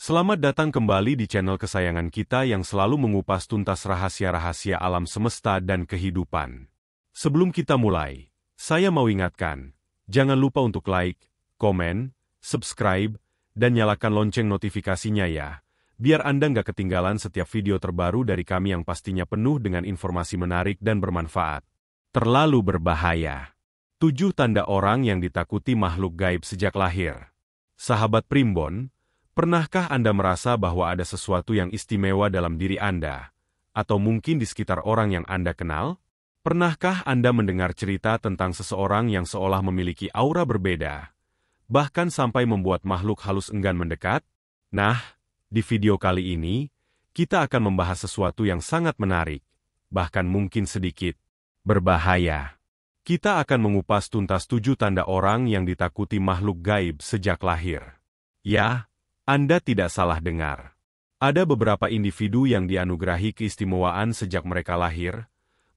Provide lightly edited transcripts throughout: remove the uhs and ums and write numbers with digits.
Selamat datang kembali di channel kesayangan kita yang selalu mengupas tuntas rahasia-rahasia alam semesta dan kehidupan. Sebelum kita mulai, saya mau ingatkan, jangan lupa untuk like, komen, subscribe, dan nyalakan lonceng notifikasinya ya, biar Anda nggak ketinggalan setiap video terbaru dari kami yang pastinya penuh dengan informasi menarik dan bermanfaat. Terlalu berbahaya. 7 tanda orang yang ditakuti makhluk gaib sejak lahir. Sahabat Primbon, pernahkah Anda merasa bahwa ada sesuatu yang istimewa dalam diri Anda? Atau mungkin di sekitar orang yang Anda kenal? Pernahkah Anda mendengar cerita tentang seseorang yang seolah memiliki aura berbeda, bahkan sampai membuat makhluk halus enggan mendekat? Nah, di video kali ini, kita akan membahas sesuatu yang sangat menarik, bahkan mungkin sedikit berbahaya. Kita akan mengupas tuntas 7 tanda orang yang ditakuti makhluk gaib sejak lahir. Ya, Anda tidak salah dengar. Ada beberapa individu yang dianugerahi keistimewaan sejak mereka lahir,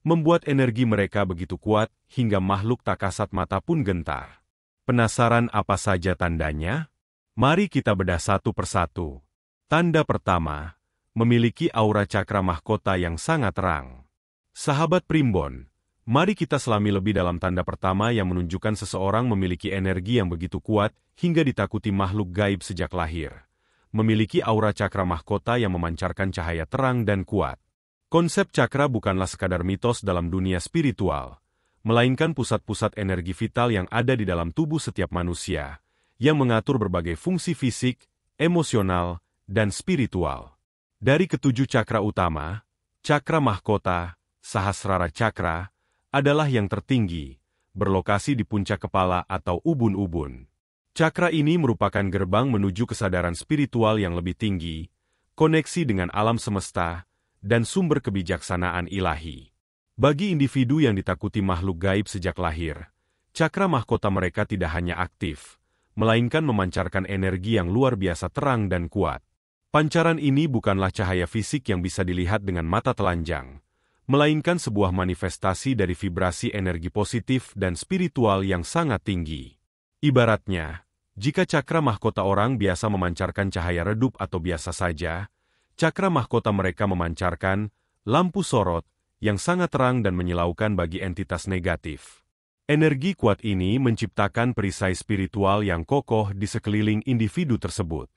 membuat energi mereka begitu kuat hingga makhluk tak kasat mata pun gentar. Penasaran apa saja tandanya? Mari kita bedah satu persatu. Tanda pertama, memiliki aura cakra mahkota yang sangat terang. Sahabat Primbon, mari kita selami lebih dalam tanda pertama yang menunjukkan seseorang memiliki energi yang begitu kuat hingga ditakuti makhluk gaib sejak lahir. Memiliki aura cakra mahkota yang memancarkan cahaya terang dan kuat. Konsep cakra bukanlah sekadar mitos dalam dunia spiritual, melainkan pusat-pusat energi vital yang ada di dalam tubuh setiap manusia, yang mengatur berbagai fungsi fisik, emosional, dan spiritual. Dari ketujuh cakra utama, cakra mahkota, Sahasrara Cakra, adalah yang tertinggi, berlokasi di puncak kepala atau ubun-ubun. Cakra ini merupakan gerbang menuju kesadaran spiritual yang lebih tinggi, koneksi dengan alam semesta, dan sumber kebijaksanaan ilahi. Bagi individu yang ditakuti makhluk gaib sejak lahir, cakra mahkota mereka tidak hanya aktif, melainkan memancarkan energi yang luar biasa terang dan kuat. Pancaran ini bukanlah cahaya fisik yang bisa dilihat dengan mata telanjang, melainkan sebuah manifestasi dari vibrasi energi positif dan spiritual yang sangat tinggi. Ibaratnya, jika cakra mahkota orang biasa memancarkan cahaya redup atau biasa saja, cakra mahkota mereka memancarkan lampu sorot yang sangat terang dan menyilaukan bagi entitas negatif. Energi kuat ini menciptakan perisai spiritual yang kokoh di sekeliling individu tersebut.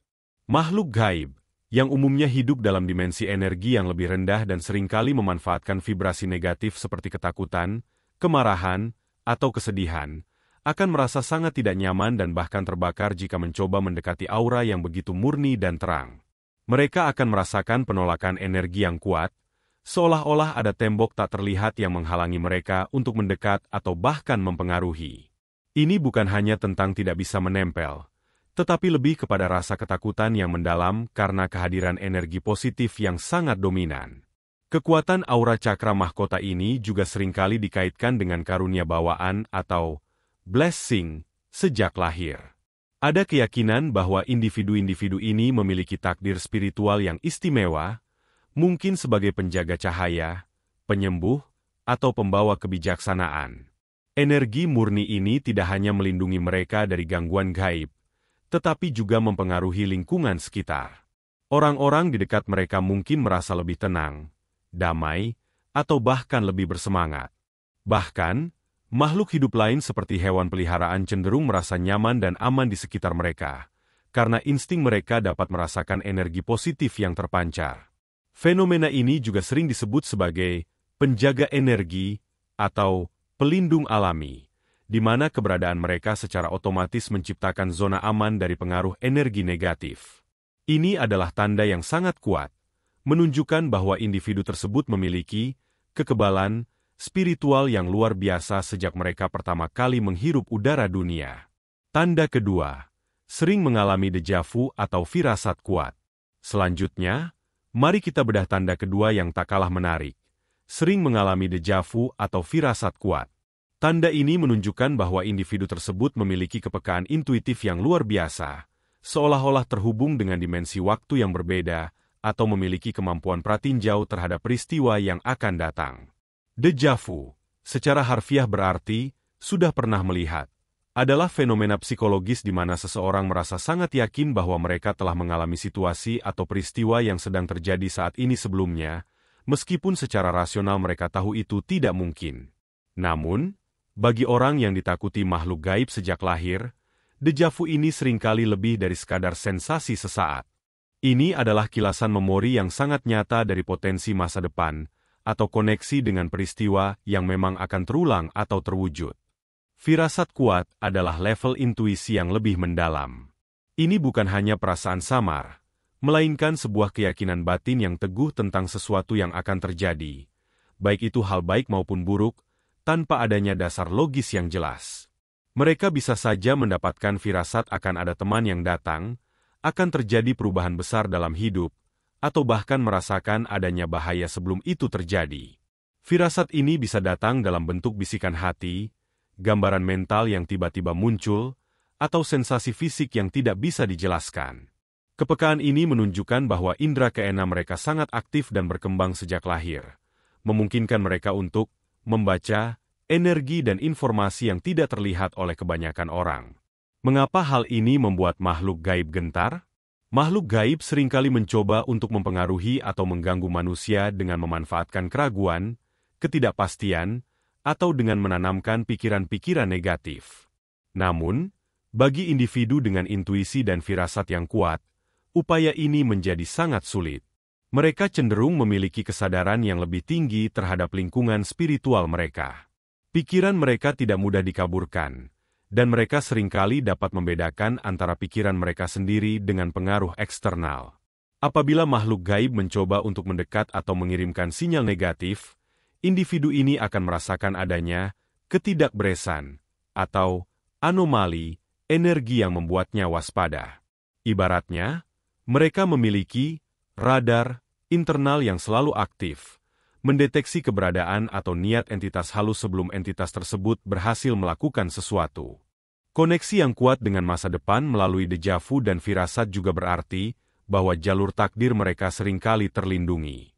Makhluk gaib, yang umumnya hidup dalam dimensi energi yang lebih rendah dan seringkali memanfaatkan vibrasi negatif seperti ketakutan, kemarahan, atau kesedihan, akan merasa sangat tidak nyaman dan bahkan terbakar jika mencoba mendekati aura yang begitu murni dan terang. Mereka akan merasakan penolakan energi yang kuat, seolah-olah ada tembok tak terlihat yang menghalangi mereka untuk mendekat atau bahkan mempengaruhi. Ini bukan hanya tentang tidak bisa menempel, tetapi lebih kepada rasa ketakutan yang mendalam karena kehadiran energi positif yang sangat dominan. Kekuatan aura cakra mahkota ini juga seringkali dikaitkan dengan karunia bawaan atau blessing sejak lahir. Ada keyakinan bahwa individu-individu ini memiliki takdir spiritual yang istimewa, mungkin sebagai penjaga cahaya, penyembuh, atau pembawa kebijaksanaan. Energi murni ini tidak hanya melindungi mereka dari gangguan gaib, tetapi juga mempengaruhi lingkungan sekitar. Orang-orang di dekat mereka mungkin merasa lebih tenang, damai, atau bahkan lebih bersemangat. Bahkan, makhluk hidup lain seperti hewan peliharaan cenderung merasa nyaman dan aman di sekitar mereka, karena insting mereka dapat merasakan energi positif yang terpancar. Fenomena ini juga sering disebut sebagai penjaga energi atau pelindung alami, di mana keberadaan mereka secara otomatis menciptakan zona aman dari pengaruh energi negatif. Ini adalah tanda yang sangat kuat, menunjukkan bahwa individu tersebut memiliki kekebalan spiritual yang luar biasa sejak mereka pertama kali menghirup udara dunia. Tanda kedua, sering mengalami dejavu atau firasat kuat. Selanjutnya, mari kita bedah tanda kedua yang tak kalah menarik. Sering mengalami dejavu atau firasat kuat. Tanda ini menunjukkan bahwa individu tersebut memiliki kepekaan intuitif yang luar biasa, seolah-olah terhubung dengan dimensi waktu yang berbeda, atau memiliki kemampuan pratinjau terhadap peristiwa yang akan datang. Deja vu, secara harfiah berarti, sudah pernah melihat, adalah fenomena psikologis di mana seseorang merasa sangat yakin bahwa mereka telah mengalami situasi atau peristiwa yang sedang terjadi saat ini sebelumnya, meskipun secara rasional mereka tahu itu tidak mungkin. Namun, bagi orang yang ditakuti makhluk gaib sejak lahir, deja vu ini seringkali lebih dari sekadar sensasi sesaat. Ini adalah kilasan memori yang sangat nyata dari potensi masa depan, atau koneksi dengan peristiwa yang memang akan terulang atau terwujud. Firasat kuat adalah level intuisi yang lebih mendalam. Ini bukan hanya perasaan samar, melainkan sebuah keyakinan batin yang teguh tentang sesuatu yang akan terjadi, baik itu hal baik maupun buruk, tanpa adanya dasar logis yang jelas. Mereka bisa saja mendapatkan firasat akan ada teman yang datang, akan terjadi perubahan besar dalam hidup, atau bahkan merasakan adanya bahaya sebelum itu terjadi. Firasat ini bisa datang dalam bentuk bisikan hati, gambaran mental yang tiba-tiba muncul, atau sensasi fisik yang tidak bisa dijelaskan. Kepekaan ini menunjukkan bahwa indera keenam mereka sangat aktif dan berkembang sejak lahir, memungkinkan mereka untuk membaca energi dan informasi yang tidak terlihat oleh kebanyakan orang. Mengapa hal ini membuat makhluk gaib gentar? Makhluk gaib seringkali mencoba untuk mempengaruhi atau mengganggu manusia dengan memanfaatkan keraguan, ketidakpastian, atau dengan menanamkan pikiran-pikiran negatif. Namun, bagi individu dengan intuisi dan firasat yang kuat, upaya ini menjadi sangat sulit. Mereka cenderung memiliki kesadaran yang lebih tinggi terhadap lingkungan spiritual mereka. Pikiran mereka tidak mudah dikaburkan, dan mereka seringkali dapat membedakan antara pikiran mereka sendiri dengan pengaruh eksternal. Apabila makhluk gaib mencoba untuk mendekat atau mengirimkan sinyal negatif, individu ini akan merasakan adanya ketidakberesan atau anomali energi yang membuatnya waspada. Ibaratnya, mereka memiliki radar internal yang selalu aktif, mendeteksi keberadaan atau niat entitas halus sebelum entitas tersebut berhasil melakukan sesuatu. Koneksi yang kuat dengan masa depan melalui deja vu dan firasat juga berarti bahwa jalur takdir mereka seringkali terlindungi.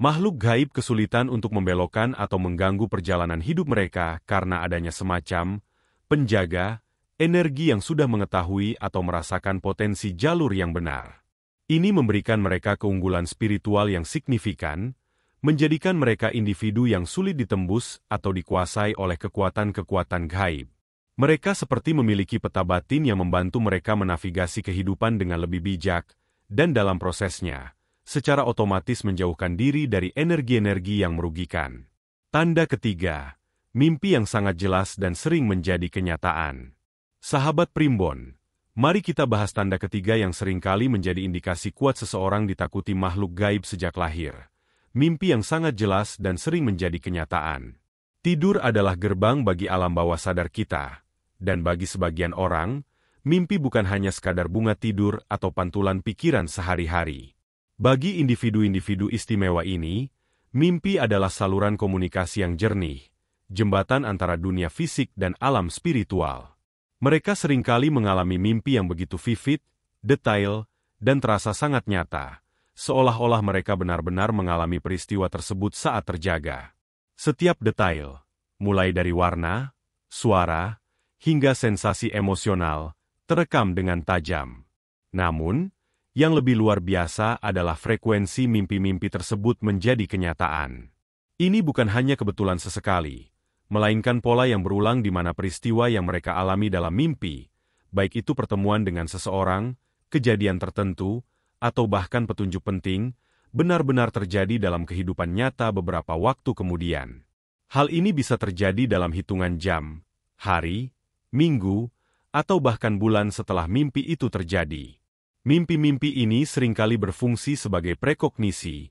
Makhluk gaib kesulitan untuk membelokkan atau mengganggu perjalanan hidup mereka karena adanya semacam penjaga energi yang sudah mengetahui atau merasakan potensi jalur yang benar. Ini memberikan mereka keunggulan spiritual yang signifikan, menjadikan mereka individu yang sulit ditembus atau dikuasai oleh kekuatan-kekuatan gaib. Mereka seperti memiliki peta batin yang membantu mereka menavigasi kehidupan dengan lebih bijak, dan dalam prosesnya, secara otomatis menjauhkan diri dari energi-energi yang merugikan. Tanda ketiga, mimpi yang sangat jelas dan sering menjadi kenyataan. Sahabat Primbon, mari kita bahas tanda ketiga yang seringkali menjadi indikasi kuat seseorang ditakuti makhluk gaib sejak lahir. Mimpi yang sangat jelas dan sering menjadi kenyataan. Tidur adalah gerbang bagi alam bawah sadar kita, dan bagi sebagian orang, mimpi bukan hanya sekadar bunga tidur atau pantulan pikiran sehari-hari. Bagi individu-individu istimewa ini, mimpi adalah saluran komunikasi yang jernih, jembatan antara dunia fisik dan alam spiritual. Mereka seringkali mengalami mimpi yang begitu vivid, detail, dan terasa sangat nyata, seolah-olah mereka benar-benar mengalami peristiwa tersebut saat terjaga. Setiap detail, mulai dari warna, suara, hingga sensasi emosional, terekam dengan tajam. Namun, yang lebih luar biasa adalah frekuensi mimpi-mimpi tersebut menjadi kenyataan. Ini bukan hanya kebetulan sesekali, melainkan pola yang berulang di mana peristiwa yang mereka alami dalam mimpi, baik itu pertemuan dengan seseorang, kejadian tertentu, atau bahkan petunjuk penting, benar-benar terjadi dalam kehidupan nyata beberapa waktu kemudian. Hal ini bisa terjadi dalam hitungan jam, hari, minggu, atau bahkan bulan setelah mimpi itu terjadi. Mimpi-mimpi ini seringkali berfungsi sebagai prekognisi,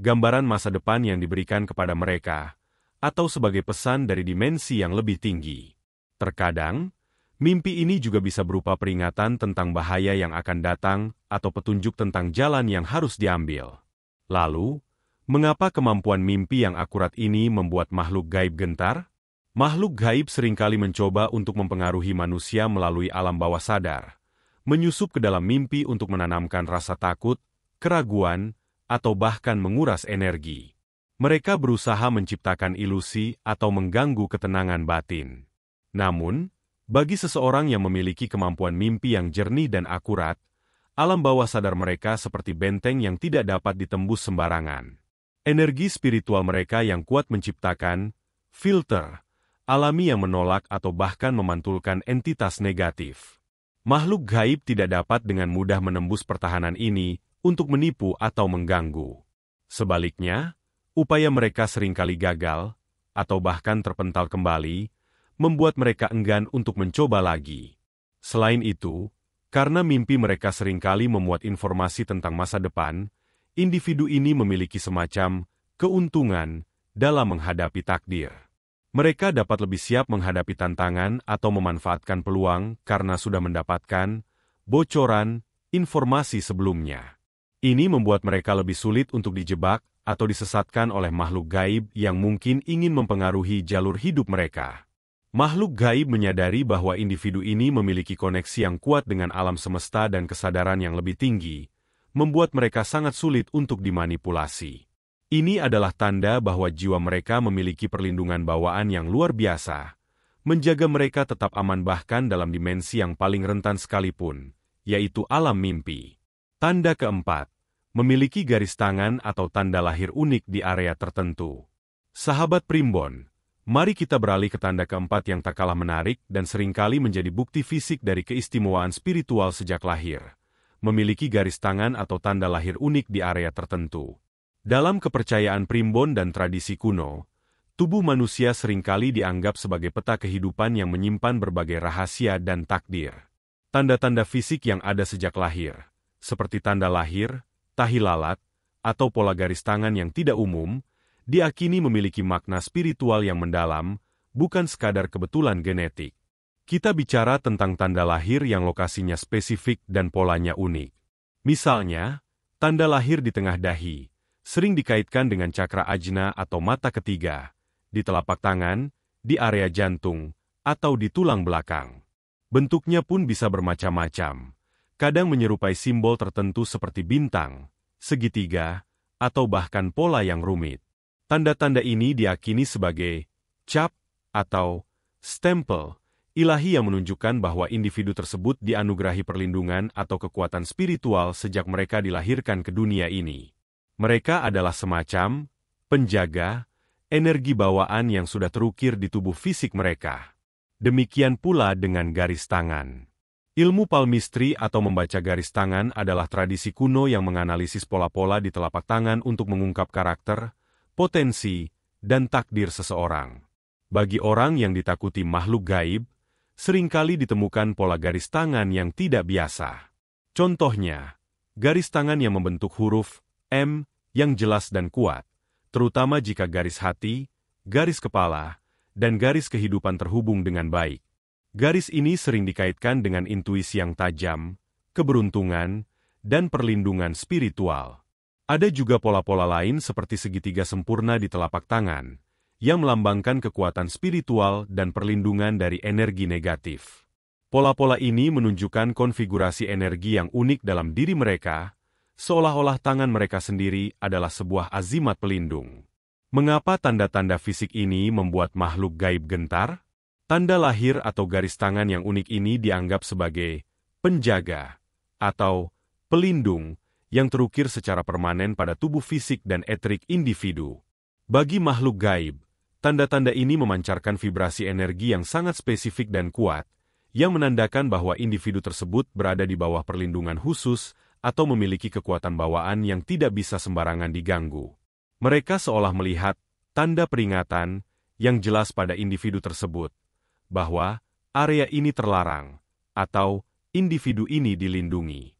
gambaran masa depan yang diberikan kepada mereka, atau sebagai pesan dari dimensi yang lebih tinggi. Terkadang, mimpi ini juga bisa berupa peringatan tentang bahaya yang akan datang atau petunjuk tentang jalan yang harus diambil. Lalu, mengapa kemampuan mimpi yang akurat ini membuat makhluk gaib gentar? Makhluk gaib seringkali mencoba untuk mempengaruhi manusia melalui alam bawah sadar, menyusup ke dalam mimpi untuk menanamkan rasa takut, keraguan, atau bahkan menguras energi. Mereka berusaha menciptakan ilusi atau mengganggu ketenangan batin. Namun, Bagi seseorang yang memiliki kemampuan mimpi yang jernih dan akurat, alam bawah sadar mereka seperti benteng yang tidak dapat ditembus sembarangan. Energi spiritual mereka yang kuat menciptakan filter alami yang menolak atau bahkan memantulkan entitas negatif. Makhluk gaib tidak dapat dengan mudah menembus pertahanan ini untuk menipu atau mengganggu. Sebaliknya, upaya mereka seringkali gagal, atau bahkan terpental kembali, membuat mereka enggan untuk mencoba lagi. Selain itu, karena mimpi mereka seringkali memuat informasi tentang masa depan, individu ini memiliki semacam keuntungan dalam menghadapi takdir. Mereka dapat lebih siap menghadapi tantangan atau memanfaatkan peluang karena sudah mendapatkan bocoran informasi sebelumnya. Ini membuat mereka lebih sulit untuk dijebak atau disesatkan oleh makhluk gaib yang mungkin ingin mempengaruhi jalur hidup mereka. Makhluk gaib menyadari bahwa individu ini memiliki koneksi yang kuat dengan alam semesta dan kesadaran yang lebih tinggi, membuat mereka sangat sulit untuk dimanipulasi. Ini adalah tanda bahwa jiwa mereka memiliki perlindungan bawaan yang luar biasa, menjaga mereka tetap aman bahkan dalam dimensi yang paling rentan sekalipun, yaitu alam mimpi. Tanda keempat, memiliki garis tangan atau tanda lahir unik di area tertentu. Sahabat Primbon, mari kita beralih ke tanda keempat yang tak kalah menarik dan seringkali menjadi bukti fisik dari keistimewaan spiritual sejak lahir. Memiliki garis tangan atau tanda lahir unik di area tertentu. Dalam kepercayaan Primbon dan tradisi kuno, tubuh manusia seringkali dianggap sebagai peta kehidupan yang menyimpan berbagai rahasia dan takdir. Tanda-tanda fisik yang ada sejak lahir, seperti tanda lahir, tahi lalat, atau pola garis tangan yang tidak umum, diakini memiliki makna spiritual yang mendalam, bukan sekadar kebetulan genetik. Kita bicara tentang tanda lahir yang lokasinya spesifik dan polanya unik. Misalnya, tanda lahir di tengah dahi, sering dikaitkan dengan cakra ajna atau mata ketiga, di telapak tangan, di area jantung, atau di tulang belakang. Bentuknya pun bisa bermacam-macam, kadang menyerupai simbol tertentu seperti bintang, segitiga, atau bahkan pola yang rumit. Tanda-tanda ini diakini sebagai cap atau stempel ilahi yang menunjukkan bahwa individu tersebut dianugerahi perlindungan atau kekuatan spiritual sejak mereka dilahirkan ke dunia ini. Mereka adalah semacam penjaga energi bawaan yang sudah terukir di tubuh fisik mereka. Demikian pula dengan garis tangan. Ilmu palmistry atau membaca garis tangan adalah tradisi kuno yang menganalisis pola-pola di telapak tangan untuk mengungkap karakter, potensi, dan takdir seseorang. Bagi orang yang ditakuti makhluk gaib, seringkali ditemukan pola garis tangan yang tidak biasa. Contohnya, garis tangan yang membentuk huruf M yang jelas dan kuat, terutama jika garis hati, garis kepala, dan garis kehidupan terhubung dengan baik. Garis ini sering dikaitkan dengan intuisi yang tajam, keberuntungan, dan perlindungan spiritual. Ada juga pola-pola lain seperti segitiga sempurna di telapak tangan, yang melambangkan kekuatan spiritual dan perlindungan dari energi negatif. Pola-pola ini menunjukkan konfigurasi energi yang unik dalam diri mereka, seolah-olah tangan mereka sendiri adalah sebuah azimat pelindung. Mengapa tanda-tanda fisik ini membuat makhluk gaib gentar? Tanda lahir atau garis tangan yang unik ini dianggap sebagai penjaga atau pelindung yang terukir secara permanen pada tubuh fisik dan eterik individu. Bagi makhluk gaib, tanda-tanda ini memancarkan vibrasi energi yang sangat spesifik dan kuat, yang menandakan bahwa individu tersebut berada di bawah perlindungan khusus atau memiliki kekuatan bawaan yang tidak bisa sembarangan diganggu. Mereka seolah melihat tanda peringatan yang jelas pada individu tersebut, bahwa area ini terlarang, atau individu ini dilindungi.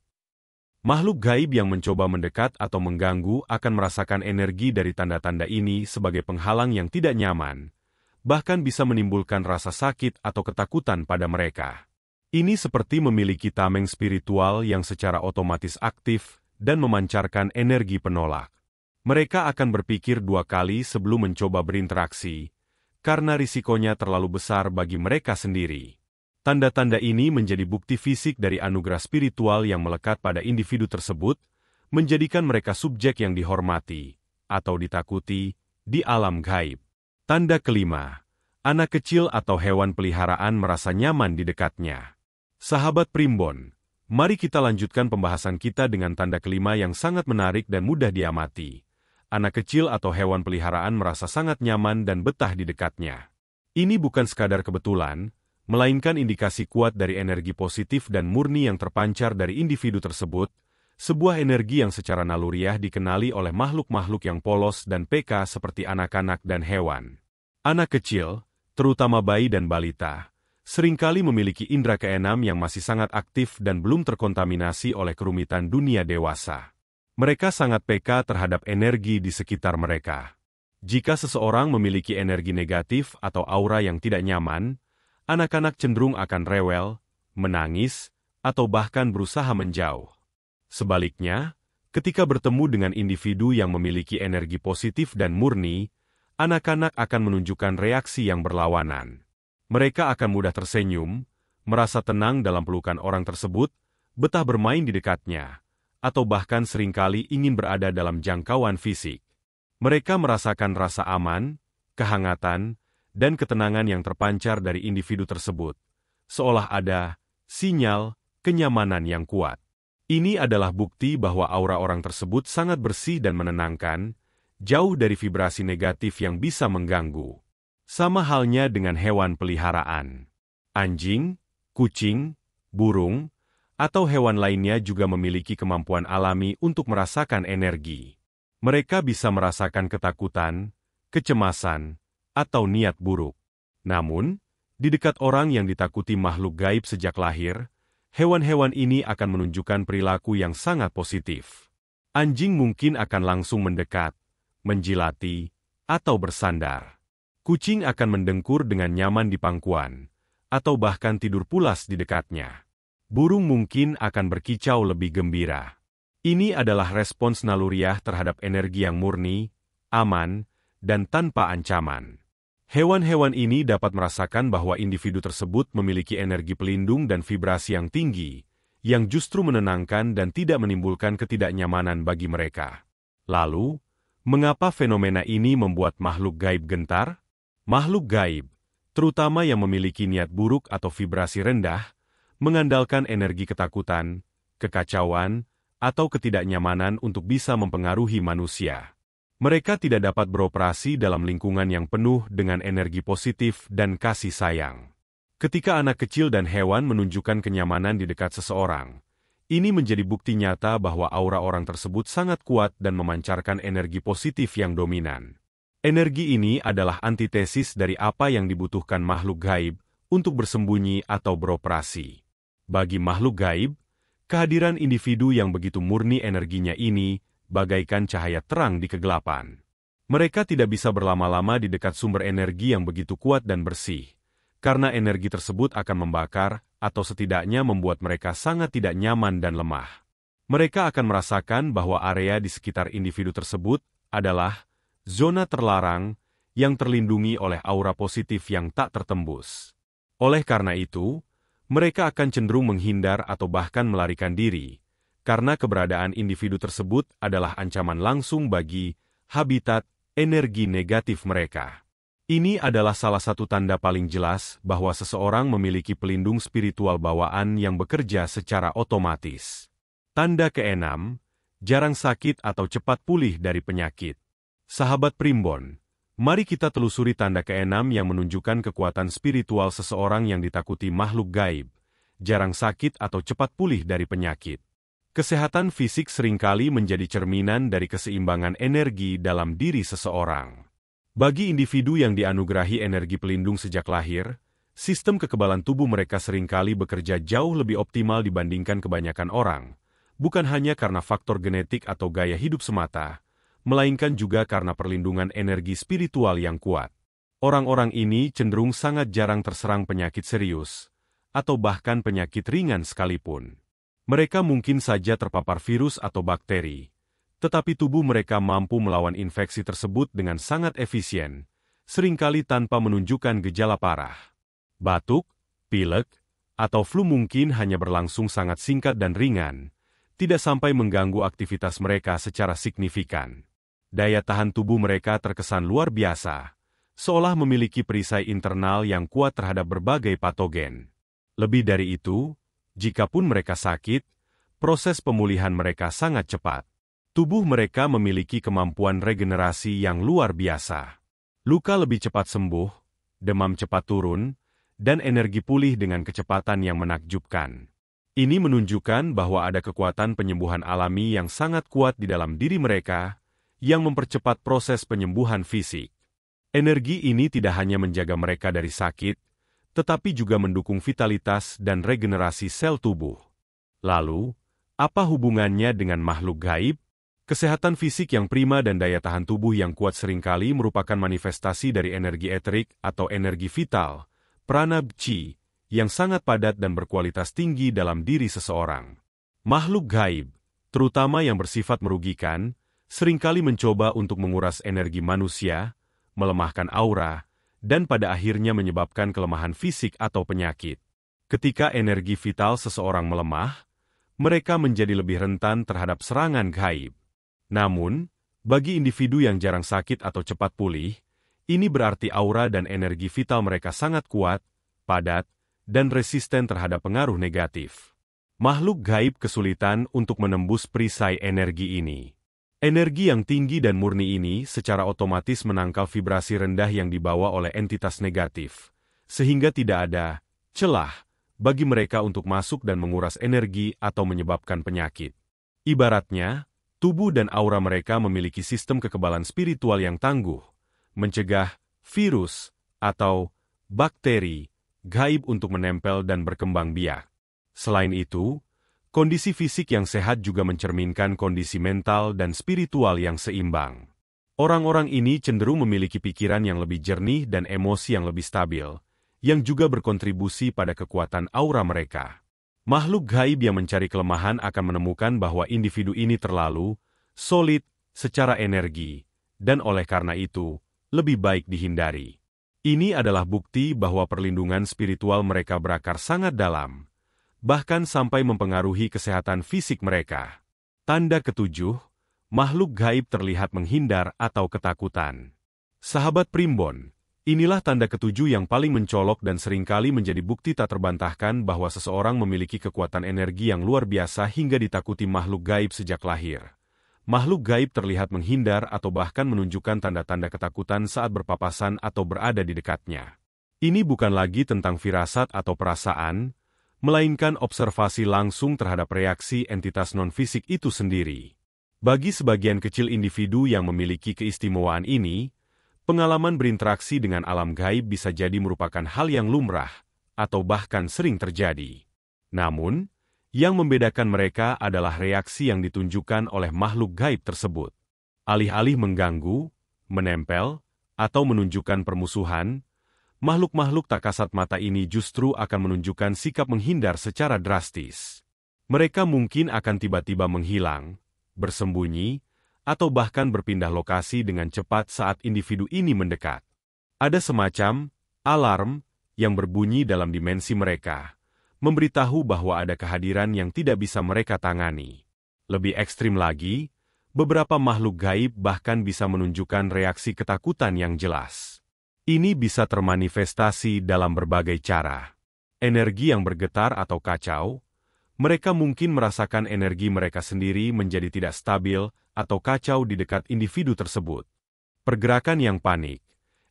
Makhluk gaib yang mencoba mendekat atau mengganggu akan merasakan energi dari tanda-tanda ini sebagai penghalang yang tidak nyaman, bahkan bisa menimbulkan rasa sakit atau ketakutan pada mereka. Ini seperti memiliki tameng spiritual yang secara otomatis aktif dan memancarkan energi penolak. Mereka akan berpikir dua kali sebelum mencoba berinteraksi, karena risikonya terlalu besar bagi mereka sendiri. Tanda-tanda ini menjadi bukti fisik dari anugerah spiritual yang melekat pada individu tersebut, menjadikan mereka subjek yang dihormati atau ditakuti di alam gaib. Tanda kelima, Anak kecil atau hewan peliharaan merasa nyaman di dekatnya. Sahabat Primbon, mari kita lanjutkan pembahasan kita dengan tanda kelima yang sangat menarik dan mudah diamati. Anak kecil atau hewan peliharaan merasa sangat nyaman dan betah di dekatnya. Ini bukan sekadar kebetulan, melainkan indikasi kuat dari energi positif dan murni yang terpancar dari individu tersebut, sebuah energi yang secara naluriah dikenali oleh makhluk-makhluk yang polos dan peka seperti anak-anak dan hewan. Anak kecil, terutama bayi dan balita, seringkali memiliki indera keenam yang masih sangat aktif dan belum terkontaminasi oleh kerumitan dunia dewasa. Mereka sangat peka terhadap energi di sekitar mereka. Jika seseorang memiliki energi negatif atau aura yang tidak nyaman, anak-anak cenderung akan rewel, menangis, atau bahkan berusaha menjauh. Sebaliknya, ketika bertemu dengan individu yang memiliki energi positif dan murni, anak-anak akan menunjukkan reaksi yang berlawanan. Mereka akan mudah tersenyum, merasa tenang dalam pelukan orang tersebut, betah bermain di dekatnya, atau bahkan seringkali ingin berada dalam jangkauan fisik. Mereka merasakan rasa aman, kehangatan, dan ketenangan yang terpancar dari individu tersebut, seolah ada sinyal kenyamanan yang kuat. Ini adalah bukti bahwa aura orang tersebut sangat bersih dan menenangkan, jauh dari vibrasi negatif yang bisa mengganggu. Sama halnya dengan hewan peliharaan. Anjing, kucing, burung, atau hewan lainnya juga memiliki kemampuan alami untuk merasakan energi. Mereka bisa merasakan ketakutan, kecemasan, atau niat buruk. Namun, di dekat orang yang ditakuti makhluk gaib sejak lahir, hewan-hewan ini akan menunjukkan perilaku yang sangat positif. Anjing mungkin akan langsung mendekat, menjilati, atau bersandar. Kucing akan mendengkur dengan nyaman di pangkuan, atau bahkan tidur pulas di dekatnya. Burung mungkin akan berkicau lebih gembira. Ini adalah respons naluriah terhadap energi yang murni, aman, dan tanpa ancaman. Hewan-hewan ini dapat merasakan bahwa individu tersebut memiliki energi pelindung dan vibrasi yang tinggi, yang justru menenangkan dan tidak menimbulkan ketidaknyamanan bagi mereka. Lalu, mengapa fenomena ini membuat makhluk gaib gentar? Makhluk gaib, terutama yang memiliki niat buruk atau vibrasi rendah, mengandalkan energi ketakutan, kekacauan, atau ketidaknyamanan untuk bisa mempengaruhi manusia. Mereka tidak dapat beroperasi dalam lingkungan yang penuh dengan energi positif dan kasih sayang. Ketika anak kecil dan hewan menunjukkan kenyamanan di dekat seseorang, ini menjadi bukti nyata bahwa aura orang tersebut sangat kuat dan memancarkan energi positif yang dominan. Energi ini adalah antitesis dari apa yang dibutuhkan makhluk gaib untuk bersembunyi atau beroperasi. Bagi makhluk gaib, kehadiran individu yang begitu murni energinya ini bagaikan cahaya terang di kegelapan. Mereka tidak bisa berlama-lama di dekat sumber energi yang begitu kuat dan bersih, karena energi tersebut akan membakar atau setidaknya membuat mereka sangat tidak nyaman dan lemah. Mereka akan merasakan bahwa area di sekitar individu tersebut adalah zona terlarang yang terlindungi oleh aura positif yang tak tertembus. Oleh karena itu, mereka akan cenderung menghindar atau bahkan melarikan diri, karena keberadaan individu tersebut adalah ancaman langsung bagi habitat energi negatif mereka. Ini adalah salah satu tanda paling jelas bahwa seseorang memiliki pelindung spiritual bawaan yang bekerja secara otomatis. Tanda keenam, jarang sakit atau cepat pulih dari penyakit. Sahabat Primbon, mari kita telusuri tanda keenam yang menunjukkan kekuatan spiritual seseorang yang ditakuti makhluk gaib, jarang sakit atau cepat pulih dari penyakit. Kesehatan fisik seringkali menjadi cerminan dari keseimbangan energi dalam diri seseorang. Bagi individu yang dianugerahi energi pelindung sejak lahir, sistem kekebalan tubuh mereka seringkali bekerja jauh lebih optimal dibandingkan kebanyakan orang, bukan hanya karena faktor genetik atau gaya hidup semata, melainkan juga karena perlindungan energi spiritual yang kuat. Orang-orang ini cenderung sangat jarang terserang penyakit serius, atau bahkan penyakit ringan sekalipun. Mereka mungkin saja terpapar virus atau bakteri, tetapi tubuh mereka mampu melawan infeksi tersebut dengan sangat efisien, seringkali tanpa menunjukkan gejala parah. Batuk, pilek, atau flu mungkin hanya berlangsung sangat singkat dan ringan, tidak sampai mengganggu aktivitas mereka secara signifikan. Daya tahan tubuh mereka terkesan luar biasa, seolah memiliki perisai internal yang kuat terhadap berbagai patogen. Lebih dari itu, jikapun mereka sakit, proses pemulihan mereka sangat cepat. Tubuh mereka memiliki kemampuan regenerasi yang luar biasa. Luka lebih cepat sembuh, demam cepat turun, dan energi pulih dengan kecepatan yang menakjubkan. Ini menunjukkan bahwa ada kekuatan penyembuhan alami yang sangat kuat di dalam diri mereka, yang mempercepat proses penyembuhan fisik. Energi ini tidak hanya menjaga mereka dari sakit, tetapi juga mendukung vitalitas dan regenerasi sel tubuh. Lalu, apa hubungannya dengan makhluk gaib? Kesehatan fisik yang prima dan daya tahan tubuh yang kuat seringkali merupakan manifestasi dari energi eterik atau energi vital, prana chi, yang sangat padat dan berkualitas tinggi dalam diri seseorang. Makhluk gaib, terutama yang bersifat merugikan, seringkali mencoba untuk menguras energi manusia, melemahkan aura, dan pada akhirnya menyebabkan kelemahan fisik atau penyakit. Ketika energi vital seseorang melemah, mereka menjadi lebih rentan terhadap serangan gaib. Namun, bagi individu yang jarang sakit atau cepat pulih, ini berarti aura dan energi vital mereka sangat kuat, padat, dan resisten terhadap pengaruh negatif. Makhluk gaib kesulitan untuk menembus perisai energi ini. Energi yang tinggi dan murni ini secara otomatis menangkal vibrasi rendah yang dibawa oleh entitas negatif, sehingga tidak ada celah bagi mereka untuk masuk dan menguras energi atau menyebabkan penyakit. Ibaratnya, tubuh dan aura mereka memiliki sistem kekebalan spiritual yang tangguh, mencegah virus atau bakteri gaib untuk menempel dan berkembang biak. Selain itu, kondisi fisik yang sehat juga mencerminkan kondisi mental dan spiritual yang seimbang. Orang-orang ini cenderung memiliki pikiran yang lebih jernih dan emosi yang lebih stabil, yang juga berkontribusi pada kekuatan aura mereka. Makhluk gaib yang mencari kelemahan akan menemukan bahwa individu ini terlalu solid secara energi, dan oleh karena itu, lebih baik dihindari. Ini adalah bukti bahwa perlindungan spiritual mereka berakar sangat dalam, bahkan sampai mempengaruhi kesehatan fisik mereka. Tanda ketujuh, makhluk gaib terlihat menghindar atau ketakutan. Sahabat Primbon, inilah tanda ketujuh yang paling mencolok dan seringkali menjadi bukti tak terbantahkan bahwa seseorang memiliki kekuatan energi yang luar biasa hingga ditakuti makhluk gaib sejak lahir. Makhluk gaib terlihat menghindar atau bahkan menunjukkan tanda-tanda ketakutan saat berpapasan atau berada di dekatnya. Ini bukan lagi tentang firasat atau perasaan, melainkan observasi langsung terhadap reaksi entitas non-fisik itu sendiri. Bagi sebagian kecil individu yang memiliki keistimewaan ini, pengalaman berinteraksi dengan alam gaib bisa jadi merupakan hal yang lumrah, atau bahkan sering terjadi. Namun, yang membedakan mereka adalah reaksi yang ditunjukkan oleh makhluk gaib tersebut. Alih-alih mengganggu, menempel, atau menunjukkan permusuhan, makhluk-makhluk tak kasat mata ini justru akan menunjukkan sikap menghindar secara drastis. Mereka mungkin akan tiba-tiba menghilang, bersembunyi, atau bahkan berpindah lokasi dengan cepat saat individu ini mendekat. Ada semacam alarm yang berbunyi dalam dimensi mereka, memberitahu bahwa ada kehadiran yang tidak bisa mereka tangani. Lebih ekstrim lagi, beberapa makhluk gaib bahkan bisa menunjukkan reaksi ketakutan yang jelas. Ini bisa termanifestasi dalam berbagai cara. Energi yang bergetar atau kacau, mereka mungkin merasakan energi mereka sendiri menjadi tidak stabil atau kacau di dekat individu tersebut. Pergerakan yang panik.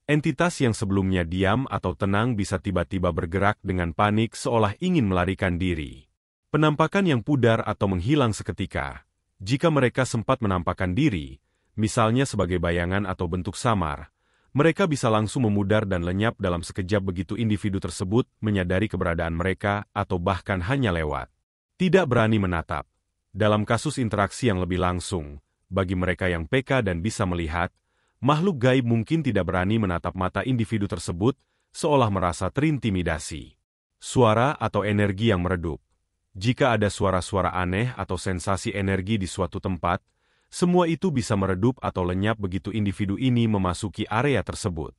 Entitas yang sebelumnya diam atau tenang bisa tiba-tiba bergerak dengan panik seolah ingin melarikan diri. Penampakan yang pudar atau menghilang seketika. Jika mereka sempat menampakkan diri, misalnya sebagai bayangan atau bentuk samar, mereka bisa langsung memudar dan lenyap dalam sekejap begitu individu tersebut menyadari keberadaan mereka atau bahkan hanya lewat. Tidak berani menatap. Dalam kasus interaksi yang lebih langsung, bagi mereka yang peka dan bisa melihat, makhluk gaib mungkin tidak berani menatap mata individu tersebut, seolah merasa terintimidasi. Suara atau energi yang meredup. Jika ada suara-suara aneh atau sensasi energi di suatu tempat, semua itu bisa meredup atau lenyap begitu individu ini memasuki area tersebut.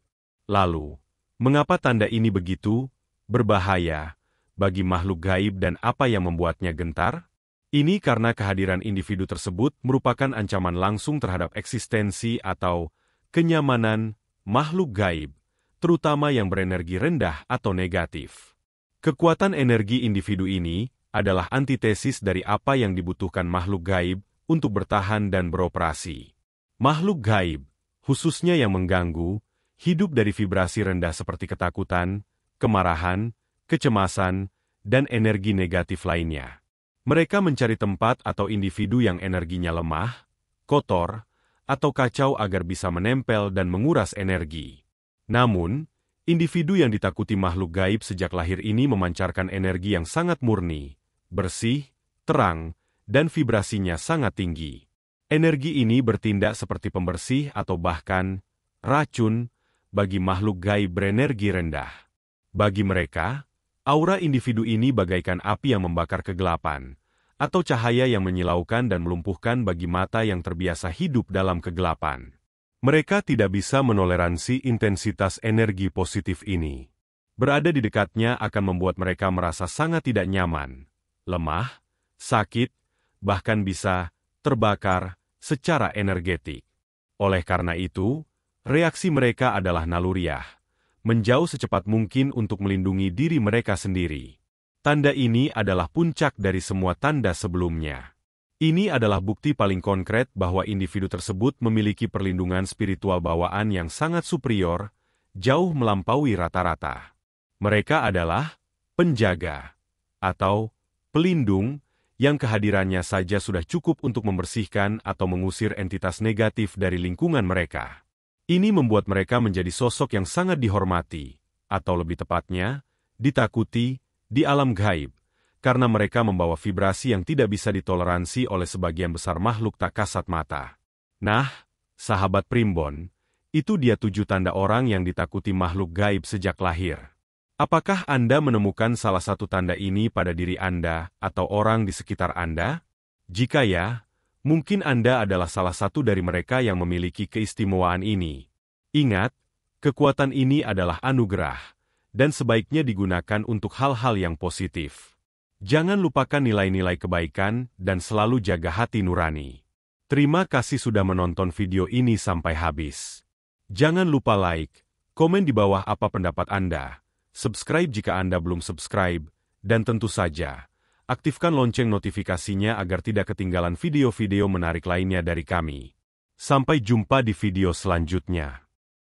Lalu, mengapa tanda ini begitu berbahaya bagi makhluk gaib dan apa yang membuatnya gentar? Ini karena kehadiran individu tersebut merupakan ancaman langsung terhadap eksistensi atau kenyamanan makhluk gaib, terutama yang berenergi rendah atau negatif. Kekuatan energi individu ini adalah antitesis dari apa yang dibutuhkan makhluk gaib untuk bertahan dan beroperasi. Makhluk gaib, khususnya yang mengganggu, hidup dari vibrasi rendah seperti ketakutan, kemarahan, kecemasan, dan energi negatif lainnya. Mereka mencari tempat atau individu yang energinya lemah, kotor, atau kacau agar bisa menempel dan menguras energi. Namun, individu yang ditakuti makhluk gaib sejak lahir ini memancarkan energi yang sangat murni, bersih, terang, dan vibrasinya sangat tinggi. Energi ini bertindak seperti pembersih atau bahkan racun bagi makhluk gaib berenergi rendah. Bagi mereka, aura individu ini bagaikan api yang membakar kegelapan, atau cahaya yang menyilaukan dan melumpuhkan bagi mata yang terbiasa hidup dalam kegelapan. Mereka tidak bisa menoleransi intensitas energi positif ini. Berada di dekatnya akan membuat mereka merasa sangat tidak nyaman, lemah, sakit, bahkan bisa terbakar secara energetik. Oleh karena itu, reaksi mereka adalah naluriah, menjauh secepat mungkin untuk melindungi diri mereka sendiri. Tanda ini adalah puncak dari semua tanda sebelumnya. Ini adalah bukti paling konkret bahwa individu tersebut memiliki perlindungan spiritual bawaan yang sangat superior, jauh melampaui rata-rata. Mereka adalah penjaga atau pelindung yang kehadirannya saja sudah cukup untuk membersihkan atau mengusir entitas negatif dari lingkungan mereka. Ini membuat mereka menjadi sosok yang sangat dihormati, atau lebih tepatnya, ditakuti, di alam gaib, karena mereka membawa vibrasi yang tidak bisa ditoleransi oleh sebagian besar makhluk tak kasat mata. Nah, sahabat Primbon, itu dia 7 tanda orang yang ditakuti makhluk gaib sejak lahir. Apakah Anda menemukan salah satu tanda ini pada diri Anda atau orang di sekitar Anda? Jika ya, mungkin Anda adalah salah satu dari mereka yang memiliki keistimewaan ini. Ingat, kekuatan ini adalah anugerah, dan sebaiknya digunakan untuk hal-hal yang positif. Jangan lupakan nilai-nilai kebaikan dan selalu jaga hati nurani. Terima kasih sudah menonton video ini sampai habis. Jangan lupa like, komen di bawah apa pendapat Anda, subscribe jika Anda belum subscribe, dan tentu saja, aktifkan lonceng notifikasinya agar tidak ketinggalan video-video menarik lainnya dari kami. Sampai jumpa di video selanjutnya.